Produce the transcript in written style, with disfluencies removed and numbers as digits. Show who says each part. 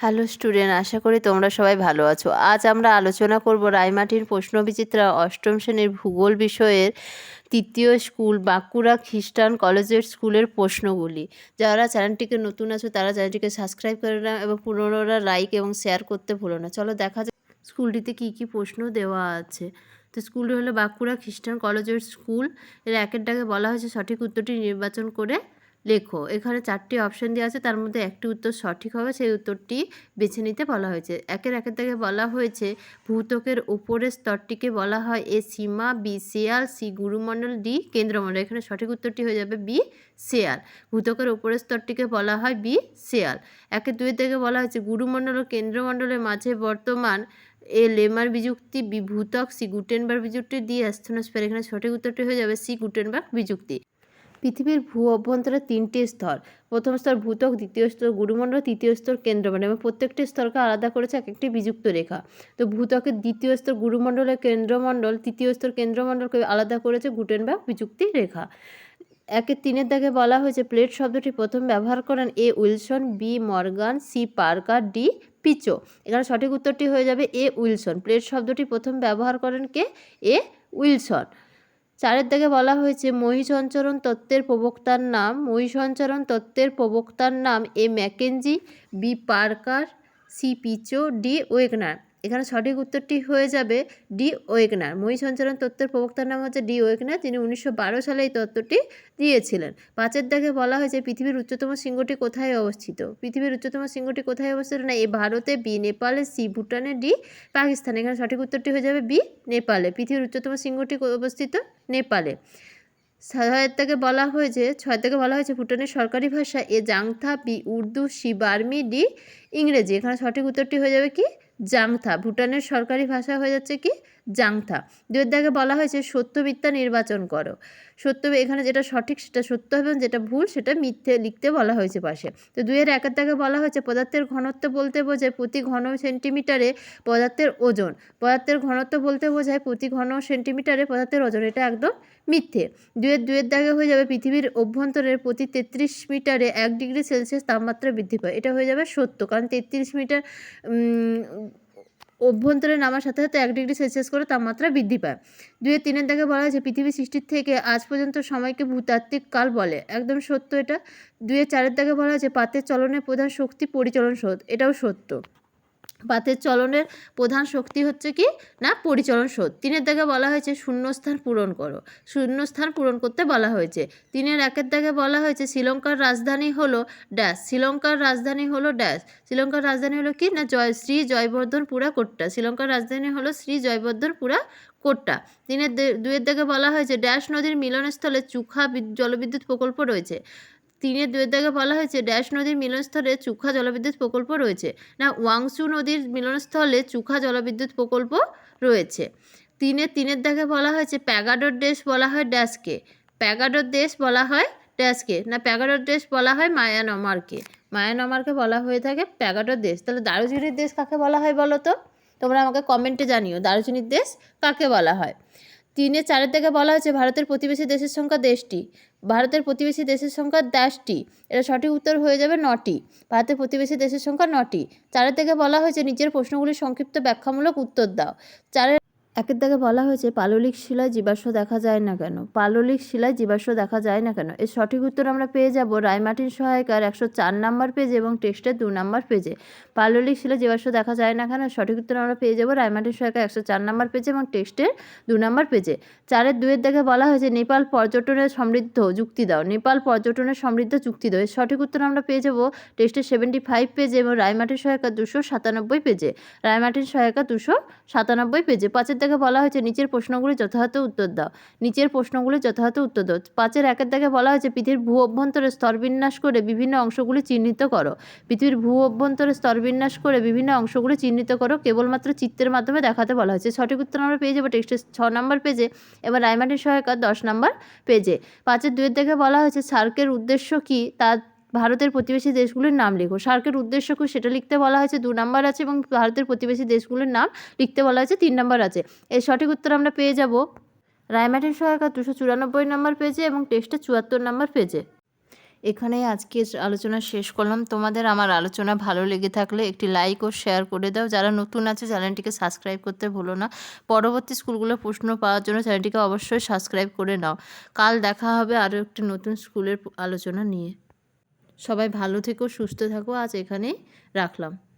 Speaker 1: Hello student, আশা করি তোমরা সবাই ভালো আছো। আজ আমরা আলোচনা করব রায়মাটির প্রশ্নবিচিত্রা অষ্টম শ্রেণীর ভূগোল বিষয়ের তৃতীয় স্কুল বাঁকুড়া খ্রিস্টান কলেজের স্কুলের প্রশ্নগুলি। যারা চ্যানেলটিকে নতুন আছো তারা চ্যানেলটিকে সাবস্ক্রাইব করে নাও এবং পুরনোরা লাইক এবং শেয়ার করতে ভুলো না। চলো দেখা যাক স্কুলটিতে কী কী প্রশ্ন দেওয়া আছে। তো স্কুলটি হলো বাঁকুড়া খ্রিস্টান কলেজের স্কুল। এর একের ডাকে বলা হয়েছে সঠিক উত্তরটি নির্বাচন করে লেখো। এখানে 4টি অপশন দেওয়া আছে, তার মধ্যে একটি উত্তর সঠিক হবে, সেই উত্তরটি বেছে নিতে বলা হয়েছে। একের থেকে বলা হয়েছে ভূত্বকের উপরের স্তরটিকে বলা হয় এ সীমা, বি শেয়াল, সি গুরুমণ্ডল, ডি কেন্দ্রমণ্ডল। এখানে সঠিক উত্তরটি হয়ে যাবে বি শেয়াল। ভূত্বকের উপরের স্তরটিকে বলা হয় বি শেয়াল। একের থেকে বলা হয়েছে গুরুমণ্ডল ও কেন্দ্রমণ্ডলের মাঝে বর্তমান এ লেমার বিযুক্তি, বি ভূত্বক, সি গুটেনবার্গ বিযুক্তি, ডি অ্যাস্থেনোস্ফিয়ার। এখানে সঠিক উত্তরটি হয়ে যাবে সি গুটেনবার্গ বিযুক্তি। পৃথিবীর ভূ অভ্যন্তরে 3টি স্তর। প্রথম স্তর ভূত্বক, দ্বিতীয় স্তর গুরুমণ্ডল, তৃতীয় স্তর কেন্দ্রমণ্ডল এবং প্রত্যেকটি স্তরকে আলাদা করেছে এক একটি বিযুক্ত রেখা। তো ভূত্বকের দ্বিতীয় স্তর গুরুমণ্ডলের কেন্দ্রমণ্ডল, তৃতীয় স্তর কেন্দ্রমণ্ডলকে আলাদা করেছে গুটেনবার্গ বিযুক্তি রেখা। একের দাগে বলা হয়েছে প্লেট শব্দটি প্রথম ব্যবহার করেন A Wilson, B Morgan, C Parker, D পিচো। এখানে সঠিক উত্তরটি হয়ে যাবে এ উইলসন। প্লেট শব্দটি প্রথম ব্যবহার করেন কে? এ উইলসন। 4 দাগে বলা হয়েছে মহিষঞ্চরণ তত্ত্বের প্রবক্তার নাম। মহিষঞ্চরণ তত্ত্বের প্রবক্তার নাম A McKenzie, B Parker, C পিচো, ডি ওয়েগনার। এখানে সঠিক উত্তরটি হয়ে যাবে ডি ওয়েগনার। মহিষঞ্চরণ তত্ত্বের প্রবক্তার নাম হচ্ছে ডি ওয়েগনার, তিনি 1912 সালে এই তত্ত্বটি দিয়েছিলেন। 5 দাগে বলা হয়েছে পৃথিবীর উচ্চতম শৃঙ্গটি কোথায় অবস্থিত। পৃথিবীর উচ্চতম শৃঙ্গটি কোথায় অবস্থিত? না এ ভারতে, বি নেপালে, সি ভুটানে, ডি পাকিস্তানে। এখানে সঠিক উত্তরটি হয়ে যাবে বি নেপালে। পৃথিবীর উচ্চতম শৃঙ্গটি অবস্থিত নেপালে। 6 থেকে বলা হয়েছে ভুটানের সরকারি ভাষা A Dzongkha, B Urdu, C বার্মি, ডি ইংরেজি। এখানে সঠিক উত্তরটি হয়ে যাবে কি? জাংথা। ভুটানের সরকারি ভাষা হয়ে যাচ্ছে কি? জাংথা। 2 দাগে বলা হয়েছে সত্য মিথ্যা নির্বাচন করো। এখানে যেটা সঠিক সেটা সত্য হবে এবং যেটা ভুল সেটা মিথ্যে লিখতে বলা হয়েছে পাশে। তো 2-1 দাগে বলা হয়েছে পদার্থের ঘনত্ব বলতে বোঝায় প্রতি ঘন সেন্টিমিটারে পদার্থের ওজন। পদার্থের ঘনত্ব বলতে বোঝায় প্রতি ঘন সেন্টিমিটারে পদার্থের ওজন। এটা একদম মিথ্যে। 2-এর দাগে হয়ে যাবে পৃথিবীর অভ্যন্তরের প্রতি 33 মিটারে 1 ডিগ্রি সেলসিয়াস তাপমাত্রা বৃদ্ধি পায়। এটা হয়ে যাবে সত্য, কারণ 33 মিটার অভ্যন্তরে নামার সাথে সাথে 1 ডিগ্রি সেলসিয়াস করে তাপমাত্রা বৃদ্ধি পায়। 2-3 দাগে বলা হয়েছে পৃথিবী সৃষ্টির থেকে আজ পর্যন্ত সময়কে ভূতাত্ত্বিক কাল বলে। একদম সত্য এটা। 2-4 দাগে বলা হয়েছে পাতের চলনের প্রধান শক্তি পরিচলন স্রোত। এটাও সত্য। পাতের চলনের প্রধান শক্তি হচ্ছে কি? না পরিচলন স্রোত। 3 দাগে বলা হয়েছে শূন্যস্থান পূরণ করো। শূন্যস্থান পূরণ করতে বলা হয়েছে। 3-1 দাগে বলা হয়েছে শ্রীলঙ্কার রাজধানী হলো ড্যাশ। শ্রীলঙ্কার রাজধানী হলো ড্যাশ। শ্রীলঙ্কার রাজধানী হলো কি? না শ্রী জয়বর্ধনপুরা কোট্টা। শ্রীলঙ্কার রাজধানী হলো শ্রী জয়বর্ধনপুরা কোট্টা। 2-এর দাগে বলা হয়েছে ড্যাশ নদীর মিলনস্থলে চুখা জলবিদ্যুৎ প্রকল্প রয়েছে। 3-2 দাগে বলা হয়েছে ড্যাশ নদীর মিলনস্থলে চুখা জলবিদ্যুৎ প্রকল্প রয়েছে। না ওয়াংসু নদীর মিলনস্থলে চুখা জলবিদ্যুৎ প্রকল্প রয়েছে। 3-3 দাগে বলা হয়েছে প্যাগাডোর দেশ বলা হয় ড্যাশকে। প্যাগাডোর দেশ বলা হয় ড্যাশকে। না প্যাগাডোর দেশ বলা হয় মায়ানমারকে। মায়ানমারকে বলা হয়ে থাকে প্যাগাডোর দেশ। তাহলে দারুচিনির দেশ কাকে বলা হয় বলো তো? তোমরা আমাকে কমেন্টে জানিও দারুচিনির দেশ কাকে বলা হয়। 3-4 থেকে বলা হয়েছে ভারতের প্রতিবেশী দেশের সংখ্যা দেশটি। ভারতের প্রতিবেশী দেশের সংখ্যা ড্যাশটি। এটা সঠিক উত্তর হয়ে যাবে 9টি। ভারতের প্রতিবেশী দেশের সংখ্যা 9টি। 4 থেকে বলা হয়েছে নিচের প্রশ্নগুলির সংক্ষিপ্ত ব্যাখ্যামূলক উত্তর দাও। 1 দাগে বলা হয়েছে পাললিক শিলায় জীবাশ্ম দেখা যায় না কেন। পাললিক শিলায় জীবাশ্ম দেখা যায় না কেন? এর সঠিক উত্তর আমরা পেয়ে যাব রায়মার্টিন সহায়িকার 104 নম্বর পেজে এবং টেক্সটের 2 নম্বর পেজে। পাললিক শিলায় জীবাশ্ম দেখা যায় না কেন? সঠিক উত্তর আমরা পেয়ে যাব রায়মার্টিন সহায়িকার 104 নম্বর পেজে এবং টেক্সটের 2 নম্বর পেজে। 4-2 দাগে বলা হয়েছে নেপাল পর্যটনের সমৃদ্ধ যুক্তি দাও। নেপাল পর্যটনের সমৃদ্ধ যুক্তি দাও। এর সঠিক উত্তর আমরা পেয়ে যাব টেক্সটের 75 পেজে এবং রায়মার্টিন সহায়িকার 297 পেজে। রায়মার্টিন সহায়িকা 297 পেজে। 5 দাগে বলা হয়েছে নিচের প্রশ্নগুলি যথাযথ উত্তর দাও। নিচের প্রশ্নগুলি যথাযথ উত্তর দাও। 5-1 দাগে বলা হয়েছে পৃথিবীর ভূ অভ্যন্তরে স্তরবিন্যাস করে বিভিন্ন অংশগুলি চিহ্নিত করো। পৃথিবীর ভূ অভ্যন্তরে স্তরবিন্যাস করে বিভিন্ন অংশগুলি চিহ্নিত করো, কেবলমাত্র চিত্রের মাধ্যমে দেখাতে বলা হয়েছে। সঠিক উত্তর আমরা পেয়ে যাবো টেক্সটের 6 নম্বর পেজে এবং রায়মার্টিন সহায়িকার 10 নম্বর পেজে। 5-2 দাগে বলা হয়েছে সার্কের উদ্দেশ্য কী তা ভারতের প্রতিবেশী দেশগুলির নাম লেখো। সার্কের উদ্দেশ্য কী সেটা লিখতে বলা হয়েছে 2 নম্বর আছে এবং ভারতের প্রতিবেশী দেশগুলির নাম লিখতে বলা হয়েছে 3 নম্বর আছে। এর সঠিক উত্তর আমরা পেয়ে যাব রায়মার্টিন সহায়িকা 294 নম্বর পেজে এবং টেক্সটের 74 নম্বর পেজে। এখানেই আজকের আলোচনা শেষ করলাম। তোমাদের আমার আলোচনা ভালো লেগে থাকলে একটি লাইক ও শেয়ার করে দাও। যারা নতুন আছে চ্যানেলটিকে সাবস্ক্রাইব করতে ভুলো না। পরবর্তী স্কুলগুলোর প্রশ্ন পাওয়ার জন্য চ্যানেলটিকে অবশ্যই সাবস্ক্রাইব করে নাও। কাল দেখা হবে আরও একটি নতুন স্কুলের আলোচনা নিয়ে। সবাই ভালো থেকো, সুস্থ থাকো। আজ এখানেই রাখলাম।